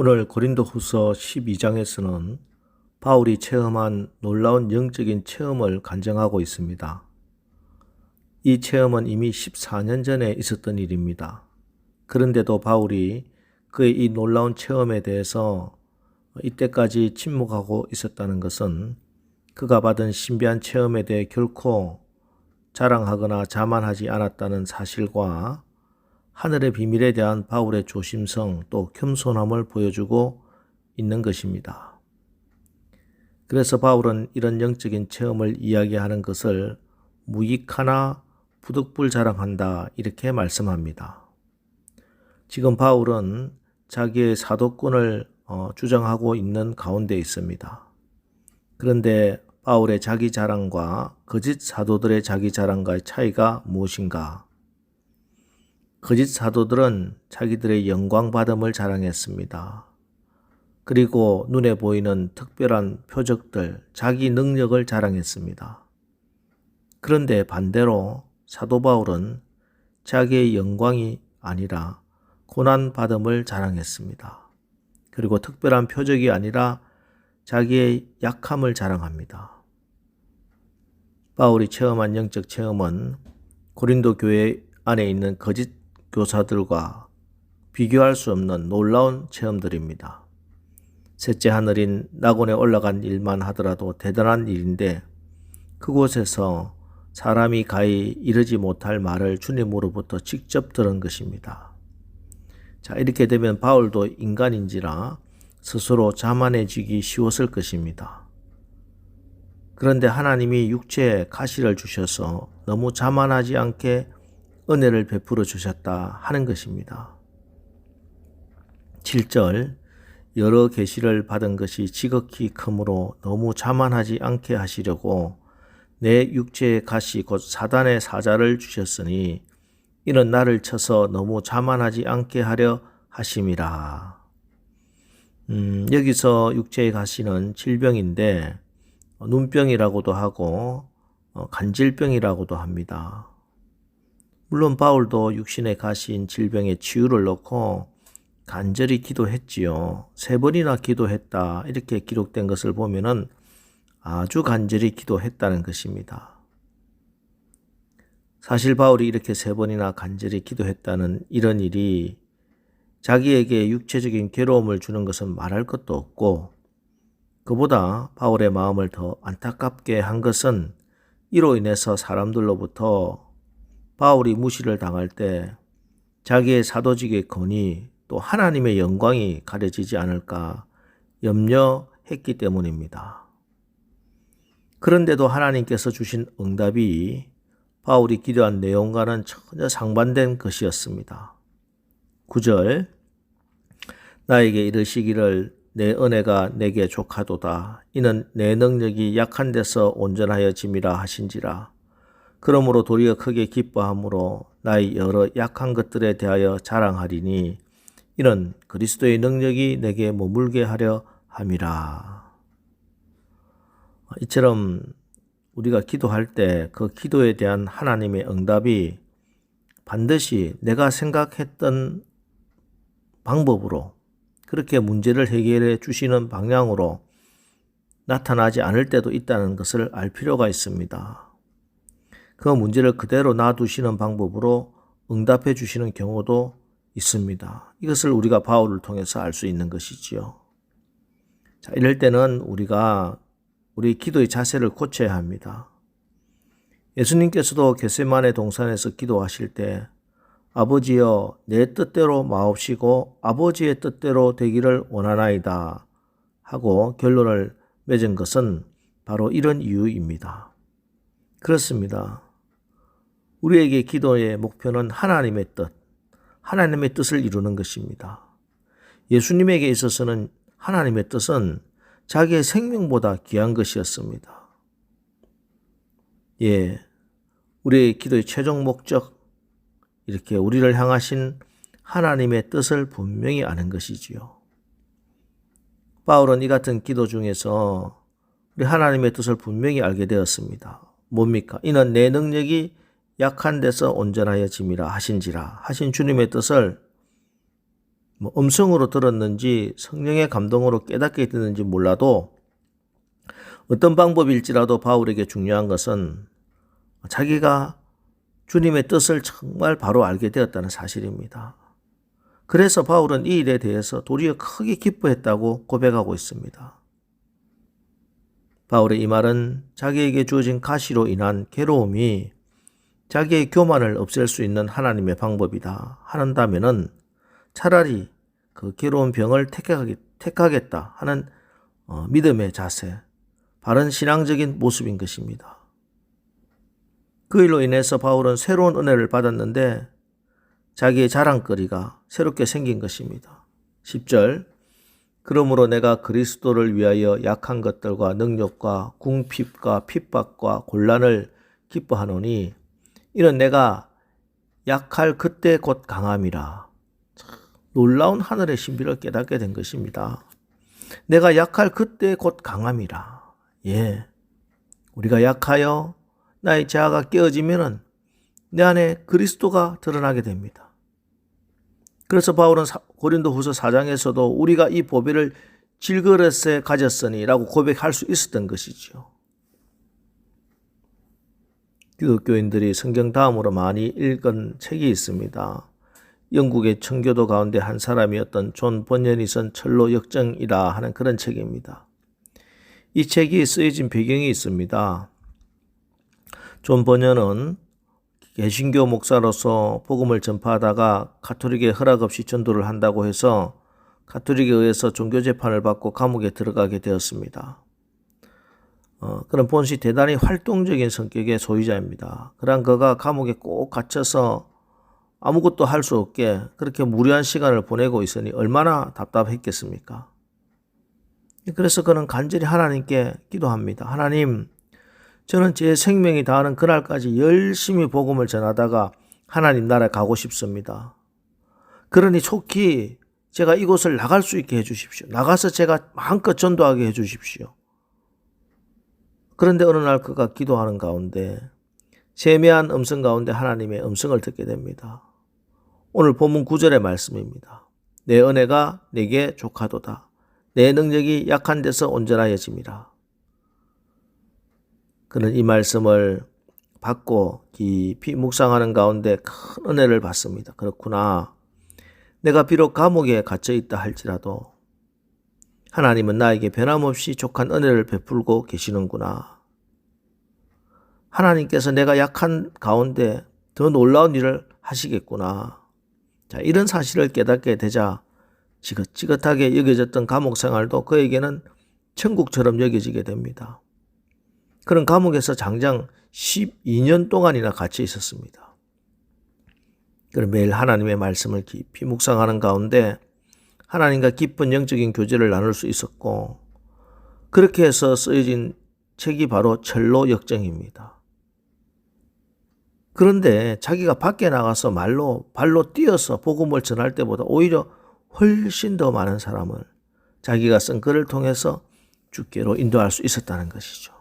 오늘 고린도후서 12장에서는 바울이 체험한 놀라운 영적인 체험을 간증하고 있습니다. 이 체험은 이미 14년 전에 있었던 일입니다. 그런데도 바울이 그의 이 놀라운 체험에 대해서 이때까지 침묵하고 있었다는 것은 그가 받은 신비한 체험에 대해 결코 자랑하거나 자만하지 않았다는 사실과 하늘의 비밀에 대한 바울의 조심성 또 겸손함을 보여주고 있는 것입니다. 그래서 바울은 이런 영적인 체험을 이야기하는 것을 무익하나 부득불자랑한다 이렇게 말씀합니다. 지금 바울은 자기의 사도권을 주장하고 있는 가운데 있습니다. 그런데 바울의 자기 자랑과 거짓 사도들의 자기 자랑과의 차이가 무엇인가? 거짓 사도들은 자기들의 영광받음을 자랑했습니다. 그리고 눈에 보이는 특별한 표적들, 자기 능력을 자랑했습니다. 그런데 반대로 사도 바울은 자기의 영광이 아니라 고난받음을 자랑했습니다. 그리고 특별한 표적이 아니라 자기의 약함을 자랑합니다. 바울이 체험한 영적 체험은 고린도 교회 안에 있는 거짓 교사들과 비교할 수 없는 놀라운 체험들입니다. 셋째 하늘인 낙원에 올라간 일만 하더라도 대단한 일인데 그곳에서 사람이 가히 이르지 못할 말을 주님으로부터 직접 들은 것입니다. 자, 이렇게 되면 바울도 인간인지라 스스로 자만해지기 쉬웠을 것입니다. 그런데 하나님이 육체에 가시를 주셔서 너무 자만하지 않게 은혜를 베풀어 주셨다 하는 것입니다. 7절 여러 계시를 받은 것이 지극히 크므로 너무 자만하지 않게 하시려고 내 육체의 가시 곧 사단의 사자를 주셨으니 이는 나를 쳐서 너무 자만하지 않게 하려 하심이라. 여기서 육체의 가시는 질병인데 눈병이라고도 하고 간질병이라고도 합니다. 물론 바울도 육신에 가신 질병의 치유를 놓고 간절히 기도했지요. 3번이나 기도했다 이렇게 기록된 것을 보면은 아주 간절히 기도했다는 것입니다. 사실 바울이 이렇게 3번이나 간절히 기도했다는 이런 일이 자기에게 육체적인 괴로움을 주는 것은 말할 것도 없고 그보다 바울의 마음을 더 안타깝게 한 것은 이로 인해서 사람들로부터 바울이 무시를 당할 때 자기의 사도직의 권위 또 하나님의 영광이 가려지지 않을까 염려했기 때문입니다. 그런데도 하나님께서 주신 응답이 바울이 기도한 내용과는 전혀 상반된 것이었습니다. 9절 나에게 이르시기를 내 은혜가 내게 족하도다. 이는 내 능력이 약한 데서 온전하여 짐이라 하신지라. 그러므로 도리어 크게 기뻐함으로 나의 여러 약한 것들에 대하여 자랑하리니 이는 그리스도의 능력이 내게 머물게 하려 함이라. 이처럼 우리가 기도할 때 그 기도에 대한 하나님의 응답이 반드시 내가 생각했던 방법으로 그렇게 문제를 해결해 주시는 방향으로 나타나지 않을 때도 있다는 것을 알 필요가 있습니다. 그 문제를 그대로 놔두시는 방법으로 응답해 주시는 경우도 있습니다. 이것을 우리가 바울을 통해서 알 수 있는 것이지요. 자, 이럴 때는 우리가 우리 기도의 자세를 고쳐야 합니다. 예수님께서도 겟세마네 동산에서 기도하실 때 아버지여 내 뜻대로 마옵시고 아버지의 뜻대로 되기를 원하나이다 하고 결론을 맺은 것은 바로 이런 이유입니다. 그렇습니다. 우리에게 기도의 목표는 하나님의 뜻, 하나님의 뜻을 이루는 것입니다. 예수님에게 있어서는 하나님의 뜻은 자기의 생명보다 귀한 것이었습니다. 우리의 기도의 최종 목적, 이렇게 우리를 향하신 하나님의 뜻을 분명히 아는 것이지요. 바울은 이 같은 기도 중에서 우리 하나님의 뜻을 분명히 알게 되었습니다. 뭡니까? 이는 내 능력이 약한 데서 온전하여 짐이라 하신지라 하신 주님의 뜻을 뭐 음성으로 들었는지 성령의 감동으로 깨닫게 됐는지 몰라도 어떤 방법일지라도 바울에게 중요한 것은 자기가 주님의 뜻을 정말 바로 알게 되었다는 사실입니다. 그래서 바울은 이 일에 대해서 도리어 크게 기뻐했다고 고백하고 있습니다. 바울의 이 말은 자기에게 주어진 가시로 인한 괴로움이 자기의 교만을 없앨 수 있는 하나님의 방법이다 한다면은 차라리 그 괴로운 병을 택하겠다 하는 믿음의 자세, 바른 신앙적인 모습인 것입니다. 그 일로 인해서 바울은 새로운 은혜를 받았는데 자기의 자랑거리가 새롭게 생긴 것입니다. 10절 그러므로 내가 그리스도를 위하여 약한 것들과 능력과 궁핍과 핍박과 곤란을 기뻐하노니 이는 내가 약할 그때 곧 강함이라. 놀라운 하늘의 신비를 깨닫게 된 것입니다. 내가 약할 그때 곧 강함이라. 예, 우리가 약하여 나의 자아가 깨어지면은 내 안에 그리스도가 드러나게 됩니다. 그래서 바울은 고린도후서 4장에서도 우리가 이 보배를 질그릇에 가졌으니 라고 고백할 수 있었던 것이죠. 기독교인들이 성경 다음으로 많이 읽은 책이 있습니다. 영국의 청교도 가운데 한 사람이었던 존 번연이 쓴 철로 역정이라 하는 그런 책입니다. 이 책이 쓰여진 배경이 있습니다. 존 번연은 개신교 목사로서 복음을 전파하다가 가톨릭의 허락 없이 전도를 한다고 해서 가톨릭에 의해서 종교재판을 받고 감옥에 들어가게 되었습니다. 그런 본시 대단히 활동적인 성격의 소유자입니다. 그러한 그가 감옥에 꼭 갇혀서 아무것도 할 수 없게 그렇게 무료한 시간을 보내고 있으니 얼마나 답답했겠습니까? 그래서 그는 간절히 하나님께 기도합니다. 하나님, 저는 제 생명이 다하는 그날까지 열심히 복음을 전하다가 하나님 나라에 가고 싶습니다. 그러니 속히 제가 이곳을 나갈 수 있게 해주십시오. 나가서 제가 마음껏 전도하게 해주십시오. 그런데 어느 날 그가 기도하는 가운데 세미한 음성 가운데 하나님의 음성을 듣게 됩니다. 오늘 본문 9절의 말씀입니다. 내 은혜가 내게 족하도다. 내 능력이 약한 데서 온전하여짐이라. 그는 이 말씀을 받고 깊이 묵상하는 가운데 큰 은혜를 받습니다. 그렇구나. 내가 비록 감옥에 갇혀 있다 할지라도 하나님은 나에게 변함없이 족한 은혜를 베풀고 계시는구나. 하나님께서 내가 약한 가운데 더 놀라운 일을 하시겠구나. 자, 이런 사실을 깨닫게 되자 지긋지긋하게 여겨졌던 감옥 생활도 그에게는 천국처럼 여겨지게 됩니다. 그런 감옥에서 장장 12년 동안이나 갇혀 있었습니다. 그럼 매일 하나님의 말씀을 깊이 묵상하는 가운데 하나님과 깊은 영적인 교제를 나눌 수 있었고 그렇게 해서 쓰여진 책이 바로 철로 역정입니다. 그런데 자기가 밖에 나가서 발로 뛰어서 복음을 전할 때보다 오히려 훨씬 더 많은 사람을 자기가 쓴 글을 통해서 주께로 인도할 수 있었다는 것이죠.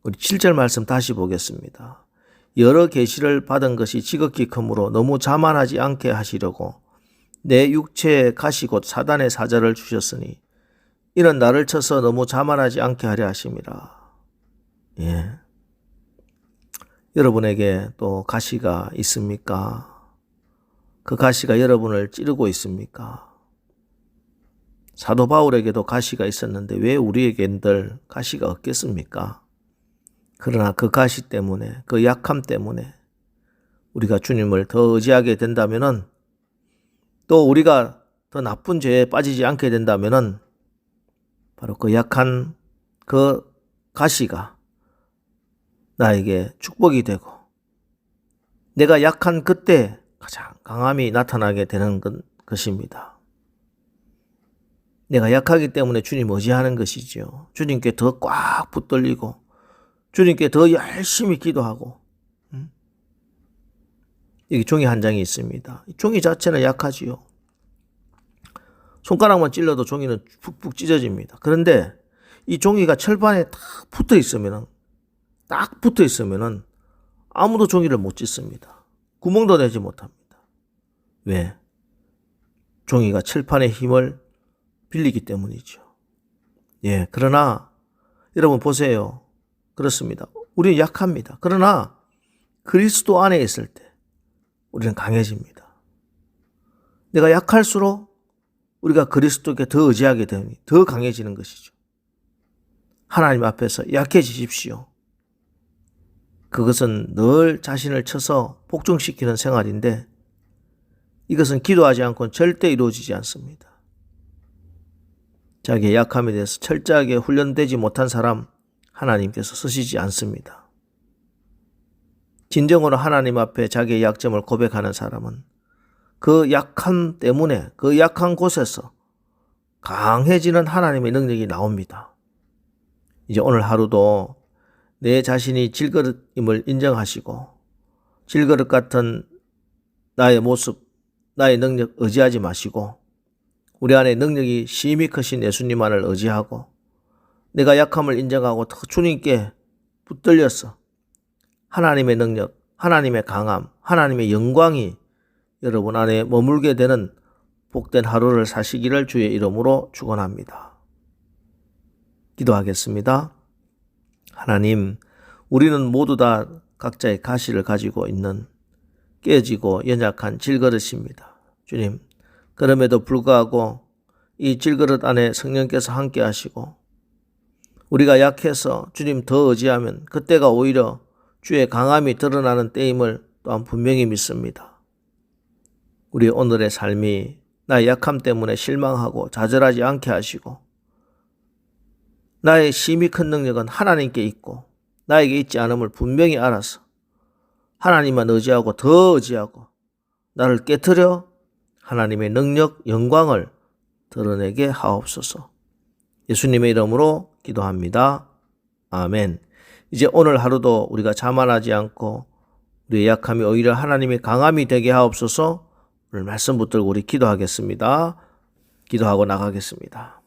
우리 7절 말씀 다시 보겠습니다. 여러 계시를 받은 것이 지극히 크므로 너무 자만하지 않게 하시려고 내 육체에 가시 곧 사단의 사자를 주셨으니 이는 나를 쳐서 너무 자만하지 않게 하려 하심이라. 예. 여러분에게 또 가시가 있습니까? 그 가시가 여러분을 찌르고 있습니까? 사도 바울에게도 가시가 있었는데 왜 우리에겐들 가시가 없겠습니까? 그러나 그 가시 때문에, 그 약함 때문에 우리가 주님을 더 의지하게 된다면은 또 우리가 더 나쁜 죄에 빠지지 않게 된다면은 바로 그 약한 그 가시가 나에게 축복이 되고 내가 약한 그때 가장 강함이 나타나게 되는 것입니다. 내가 약하기 때문에 주님 의지하는 것이죠. 주님께 더 꽉 붙들리고 주님께 더 열심히 기도하고 여기 종이 한 장이 있습니다. 종이 자체는 약하지요. 손가락만 찔러도 종이는 푹푹 찢어집니다. 그런데 이 종이가 철판에 딱 붙어 있으면은 아무도 종이를 못 찢습니다. 구멍도 내지 못합니다. 왜? 종이가 칠판의 힘을 빌리기 때문이죠. 예, 그러나 여러분 보세요. 그렇습니다. 우리는 약합니다. 그러나 그리스도 안에 있을 때 우리는 강해집니다. 내가 약할수록 우리가 그리스도께 더 의지하게 되니 더 강해지는 것이죠. 하나님 앞에서 약해지십시오. 그것은 늘 자신을 쳐서 복종시키는 생활인데 이것은 기도하지 않고는 절대 이루어지지 않습니다. 자기의 약함에 대해서 철저하게 훈련되지 못한 사람 하나님께서 쓰시지 않습니다. 진정으로 하나님 앞에 자기의 약점을 고백하는 사람은 그 약함 때문에 그 약한 곳에서 강해지는 하나님의 능력이 나옵니다. 이제 오늘 하루도 내 자신이 질그릇임을 인정하시고 질그릇 같은 나의 모습, 나의 능력 의지하지 마시고 우리 안에 능력이 심히 크신 예수님만을 의지하고 내가 약함을 인정하고 주님께 붙들려서 하나님의 능력, 하나님의 강함, 하나님의 영광이 여러분 안에 머물게 되는 복된 하루를 사시기를 주의 이름으로 축원합니다. 기도하겠습니다. 하나님, 우리는 모두 다 각자의 가시를 가지고 있는 깨지고 연약한 질그릇입니다. 주님, 그럼에도 불구하고 이 질그릇 안에 성령께서 함께 하시고 우리가 약해서 주님 더 의지하면 그때가 오히려 주의 강함이 드러나는 때임을 또한 분명히 믿습니다. 우리 오늘의 삶이 나의 약함 때문에 실망하고 좌절하지 않게 하시고 나의 심히 큰 능력은 하나님께 있고 나에게 있지 않음을 분명히 알아서 하나님만 의지하고 더 의지하고 나를 깨트려 하나님의 능력, 영광을 드러내게 하옵소서. 예수님의 이름으로 기도합니다. 아멘. 이제 오늘 하루도 우리가 자만하지 않고 우리의 약함이 오히려 하나님의 강함이 되게 하옵소서. 오늘 말씀 붙들고 우리 기도하겠습니다. 기도하고 나가겠습니다.